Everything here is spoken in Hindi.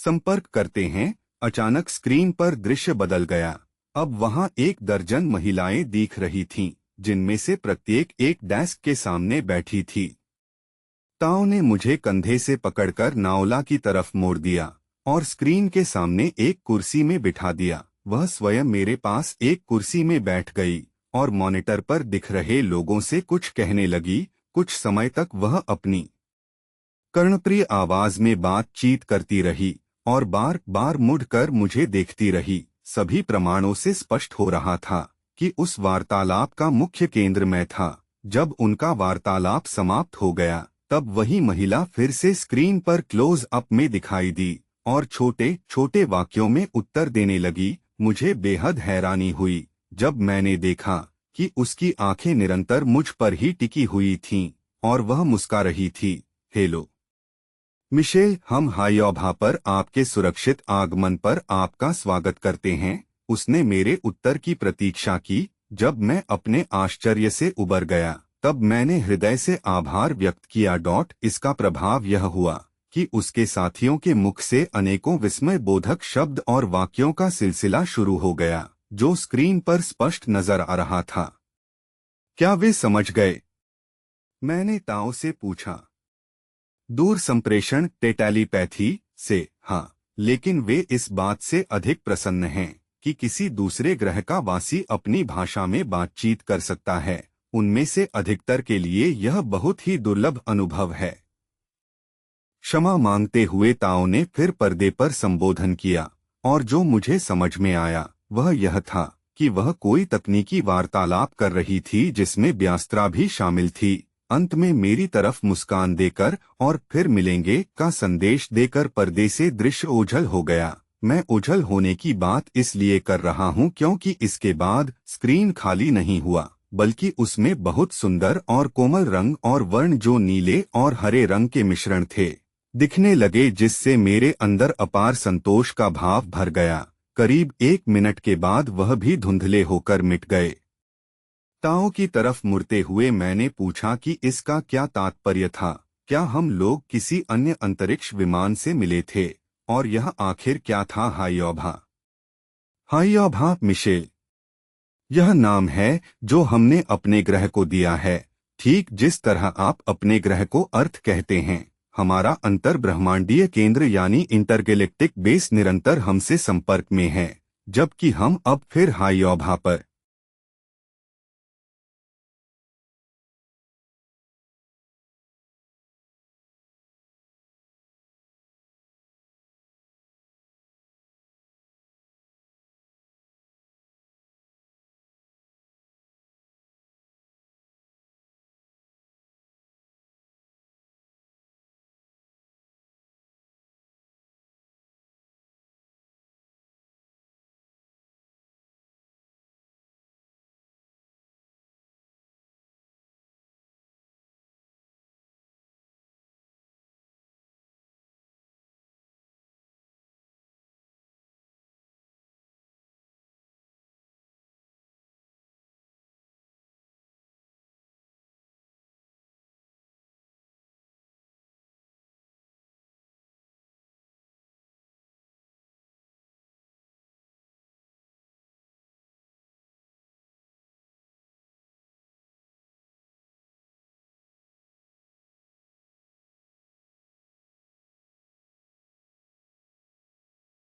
संपर्क करते हैं। अचानक स्क्रीन पर दृश्य बदल गया। अब वहां 1 दर्जन महिलाएं दिख रही थीं, जिनमें से प्रत्येक एक डेस्क के सामने बैठी थी। ताओ ने मुझे कंधे से पकड़कर नाओला की तरफ मोड़ दिया और स्क्रीन के सामने एक कुर्सी में बिठा दिया। वह स्वयं मेरे पास एक कुर्सी में बैठ गई और मॉनिटर पर दिख रहे लोगों से कुछ कहने लगी। कुछ समय तक वह अपनी कर्णप्रिय आवाज में बातचीत करती रही और बार बार मुड़कर मुझे देखती रही। सभी प्रमाणों से स्पष्ट हो रहा था कि उस वार्तालाप का मुख्य केंद्र मैं था। जब उनका वार्तालाप समाप्त हो गया, तब वही महिला फिर से स्क्रीन पर क्लोज अप में दिखाई दी और छोटे छोटे वाक्यों में उत्तर देने लगी। मुझे बेहद हैरानी हुई जब मैंने देखा कि उसकी आंखें निरंतर मुझ पर ही टिकी हुई थीं और वह मुस्कुरा रही थी। हेलो मिशेल, हम हायोभा पर आपके सुरक्षित आगमन पर आपका स्वागत करते हैं। उसने मेरे उत्तर की प्रतीक्षा की। जब मैं अपने आश्चर्य से उबर गया, तब मैंने हृदय से आभार व्यक्त किया। इसका प्रभाव यह हुआ कि उसके साथियों के मुख से अनेकों विस्मय बोधक शब्द और वाक्यों का सिलसिला शुरू हो गया, जो स्क्रीन पर स्पष्ट नजर आ रहा था। क्या वे समझ गए? मैंने ताओ से पूछा। दूर संप्रेषण टेलीपैथी से हाँ, लेकिन वे इस बात से अधिक प्रसन्न हैं कि किसी दूसरे ग्रह का वासी अपनी भाषा में बातचीत कर सकता है। उनमें से अधिकतर के लिए यह बहुत ही दुर्लभ अनुभव है। क्षमा मांगते हुए ताओ ने फिर पर्दे पर संबोधन किया और जो मुझे समझ में आया वह यह था कि वह कोई तकनीकी वार्तालाप कर रही थी जिसमें ब्यास्त्रा भी शामिल थी। अंत में मेरी तरफ मुस्कान देकर और फिर मिलेंगे का संदेश देकर पर्दे से दृश्य ओझल हो गया। मैं ओझल होने की बात इसलिए कर रहा हूं क्योंकि इसके बाद स्क्रीन खाली नहीं हुआ, बल्कि उसमें बहुत सुंदर और कोमल रंग और वर्ण जो नीले और हरे रंग के मिश्रण थे दिखने लगे, जिससे मेरे अंदर अपार संतोष का भाव भर गया। करीब 1 मिनट के बाद वह भी धुंधले होकर मिट गए। ताओ की तरफ मुड़ते हुए मैंने पूछा कि इसका क्या तात्पर्य था। क्या हम लोग किसी अन्य अंतरिक्ष विमान से मिले थे और यह आखिर क्या था? हायोभा मिशेल, यह नाम है जो हमने अपने ग्रह को दिया है, ठीक जिस तरह आप अपने ग्रह को अर्थ कहते हैं। हमारा अंतर ब्रह्मांडीय केंद्र यानी इंटरगैलेक्टिक बेस निरंतर हमसे संपर्क में है, जबकि हम अब फिर हायोभा पर